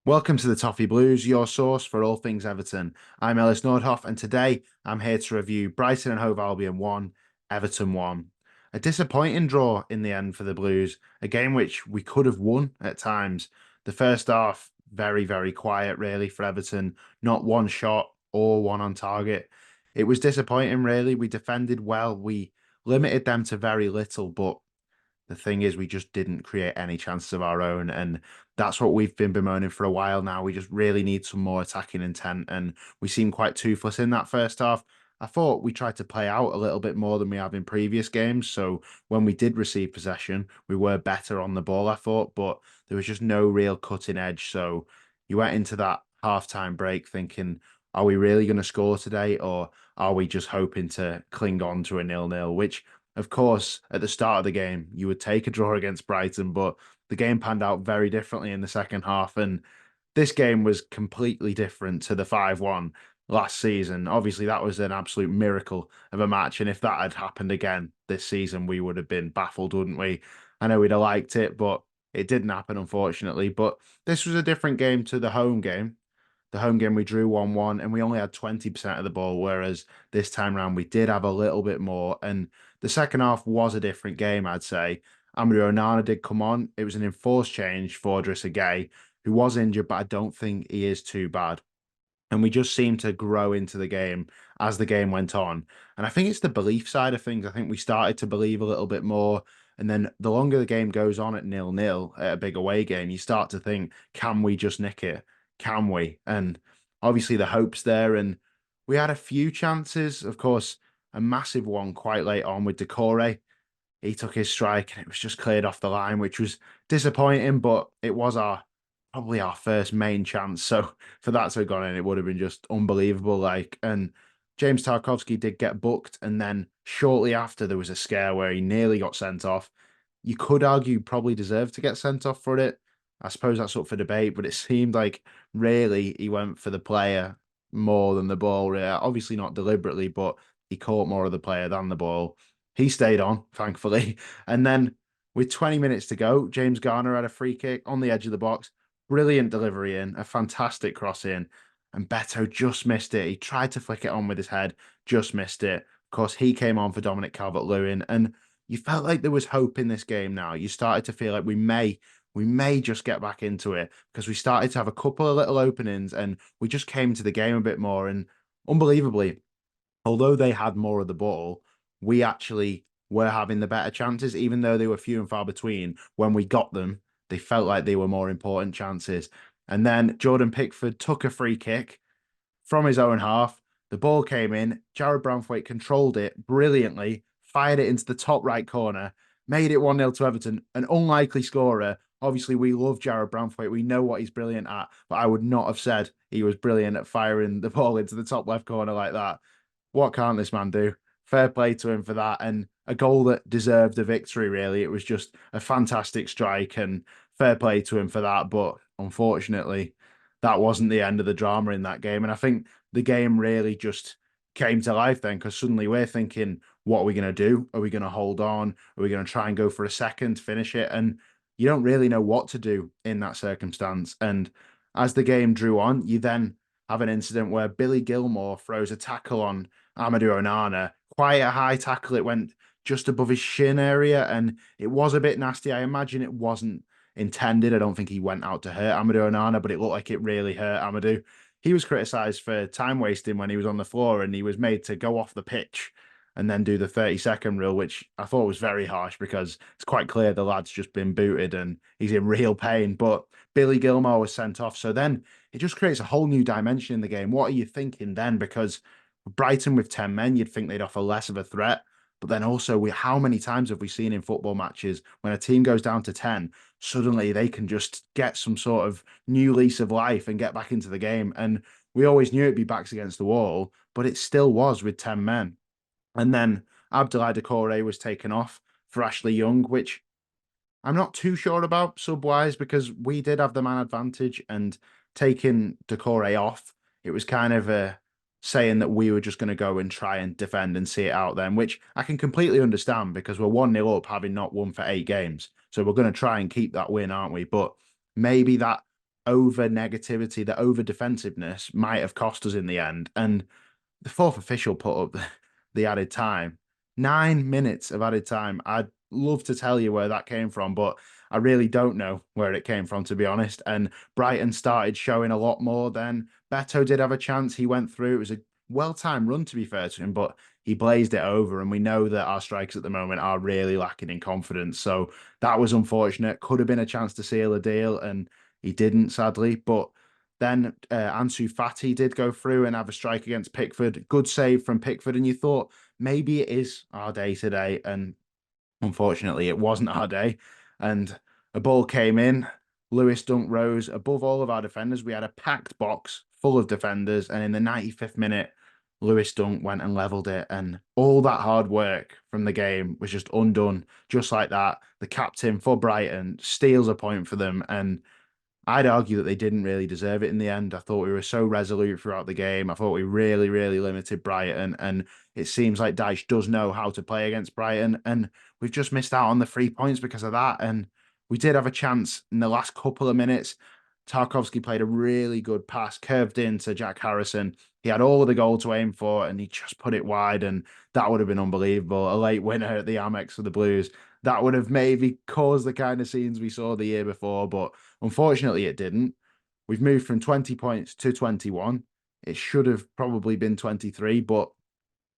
Welcome to the Toffee Blues, your source for all things Everton. I'm Ellis, and today I'm here to review Brighton and Hove Albion 1, Everton 1. A disappointing draw in the end for the Blues, a game which we could have won at times. The first half, very, very quiet, really, for Everton. Not one shot or one on target. It was disappointing, really. We defended well. We limited them to very little, but the thing is, we just didn't create any chances of our own. And that's what we've been bemoaning for a while now. We just really need some more attacking intent. And we seemed quite toothless in that first half. I thought we tried to play out a little bit more than we have in previous games. So when we did receive possession, we were better on the ball, I thought, but there was just no real cutting edge. So you went into that halftime break thinking, are we really going to score today? Or are we just hoping to cling on to a nil-nil, which of course, at the start of the game, you would take a draw against Brighton, but the game panned out very differently in the second half. And this game was completely different to the 5-1 last season. Obviously, that was an absolute miracle of a match. And if that had happened again this season, we would have been baffled, wouldn't we? I know we'd have liked it, but it didn't happen, unfortunately. But this was a different game to the home game. The home game we drew 1-1 and we only had 20% of the ball, whereas this time round we did have a little bit more. And the second half was a different game, I'd say. Amadou Onana did come on. It was an enforced change for Idrissa Gueye, who was injured, but I don't think he is too bad. And we just seemed to grow into the game as the game went on. And I think it's the belief side of things. I think we started to believe a little bit more. And then the longer the game goes on at 0-0 at a big away game, you start to think, can we just nick it? Can we? And obviously the hope's there. And we had a few chances, of course, a massive one quite late on with Decore. He took his strike and it was just cleared off the line, which was disappointing, but it was our probably our first main chance. So for that to have gone in, it would have been just unbelievable. And James Tarkowski did get booked, and then shortly after there was a scare where he nearly got sent off. You could argue probably deserved to get sent off for it. I suppose that's up for debate, but it seemed like really he went for the player more than the ball. Obviously not deliberately, but he caught more of the player than the ball. He stayed on, thankfully. And then with 20 minutes to go, James Garner had a free kick on the edge of the box. Brilliant delivery in, a fantastic cross in. And Beto just missed it. He tried to flick it on with his head, just missed it. Of course, he came on for Dominic Calvert-Lewin. And you felt like there was hope in this game now. You started to feel like we may just get back into it because we started to have a couple of little openings and we just came to the game a bit more. And unbelievably, although they had more of the ball, we actually were having the better chances, even though they were few and far between. When we got them, they felt like they were more important chances. And then Jordan Pickford took a free kick from his own half. The ball came in. Jared Branthwaite controlled it brilliantly, fired it into the top right corner, made it 1-0 to Everton. An unlikely scorer. Obviously, we love Jared Branthwaite. We know what he's brilliant at, but I would not have said he was brilliant at firing the ball into the top left corner like that. What can't this man do? Fair play to him for that. And a goal that deserved a victory, really. It was just a fantastic strike and fair play to him for that. But unfortunately, that wasn't the end of the drama in that game. And I think the game really just came to life then because suddenly we're thinking, what are we going to do? Are we going to hold on? Are we going to try and go for a second, finish it? And you don't really know what to do in that circumstance. And as the game drew on, you then have an incident where Billy Gilmore throws a tackle on Amadou Onana. Quite a high tackle. It went just above his shin area and it was a bit nasty. I imagine it wasn't intended. I don't think he went out to hurt Amadou Onana, but it looked like it really hurt Amadou. He was criticised for time wasting when he was on the floor and he was made to go off the pitch and then do the 30-second rule, which I thought was very harsh because it's quite clear the lad's just been booted and he's in real pain. But Billy Gilmore was sent off. So then it just creates a whole new dimension in the game. What are you thinking then? Because Brighton with 10 men, you'd think they'd offer less of a threat. But then also, how many times have we seen in football matches when a team goes down to 10, suddenly they can just get some sort of new lease of life and get back into the game? And we always knew it'd be backs against the wall, but it still was with 10 men. And then Abdoulaye Doucouré was taken off for Ashley Young, which I'm not too sure about sub-wise because we did have the man advantage and taking Doucouré off, it was kind of a saying that we were just going to go and try and defend and see it out then, which I can completely understand because we're 1-0 up having not won for 8 games. So we're going to try and keep that win, aren't we? But maybe that over negativity, the over defensiveness might have cost us in the end. And the fourth official put up the added time. 9 minutes of added time. I'd love to tell you where that came from, but I really don't know where it came from, to be honest. And Brighton started showing a lot more then. Beto did have a chance. He went through. It was a well-timed run, to be fair to him, but he blazed it over. And we know that our strikers at the moment are really lacking in confidence. So that was unfortunate. Could have been a chance to seal a deal, and he didn't, sadly. But then Ansu Fati did go through and have a strike against Pickford. Good save from Pickford. And you thought maybe it is our day today. And unfortunately, it wasn't our day. And a ball came in. Lewis Dunk rose above all of our defenders. We had a packed box full of defenders. And in the 95th minute, Lewis Dunk went and levelled it. And all that hard work from the game was just undone. Just like that. The captain for Brighton steals a point for them. And I'd argue that they didn't really deserve it in the end. I thought we were so resolute throughout the game. I thought we really, really limited Brighton. And it seems like Dyche does know how to play against Brighton. And we've just missed out on the 3 points because of that. And we did have a chance in the last couple of minutes. Tarkovsky played a really good pass, curved into Jack Harrison. He had all of the goal to aim for, and he just put it wide. And that would have been unbelievable. A late winner at the Amex for the Blues. That would have maybe caused the kind of scenes we saw the year before, but unfortunately, it didn't. We've moved from 20 points to 21. It should have probably been 23, but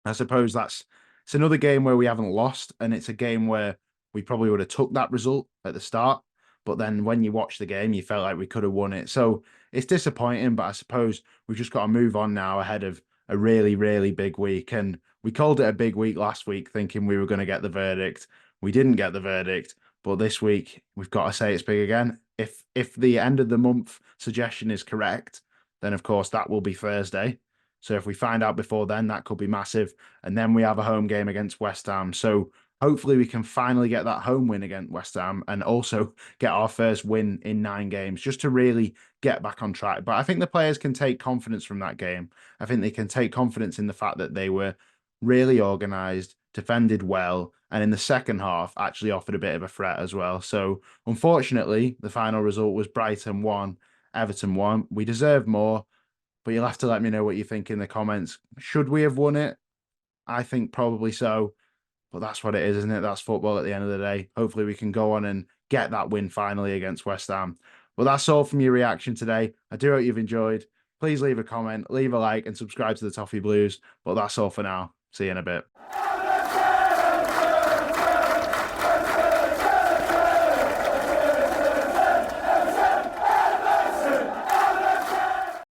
I suppose it's another game where we haven't lost, and it's a game where we probably would have took that result at the start. But then when you watch the game, you felt like we could have won it. So it's disappointing, but I suppose we've just got to move on now ahead of a really, really big week. And we called it a big week last week, thinking we were going to get the verdict. We didn't get the verdict, but this week we've got to say it's big again. If the end of the month suggestion is correct, then of course that will be Thursday. So if we find out before then, that could be massive. And then we have a home game against West Ham. So hopefully we can finally get that home win against West Ham and also get our first win in 9 games just to really get back on track. But I think the players can take confidence from that game. I think they can take confidence in the fact that they were really organised, defended well, and in the second half actually offered a bit of a threat as well. So unfortunately, the final result was Brighton 1, Everton 1. We deserve more, but you'll have to let me know what you think in the comments. Should we have won it? I think probably so, but that's what it is, isn't it? That's football at the end of the day. Hopefully we can go on and get that win finally against West Ham. Well, that's all from your reaction today. I do hope you've enjoyed. Please leave a comment, leave a like, and subscribe to the Toffee Blues. But that's all for now. See you in a bit.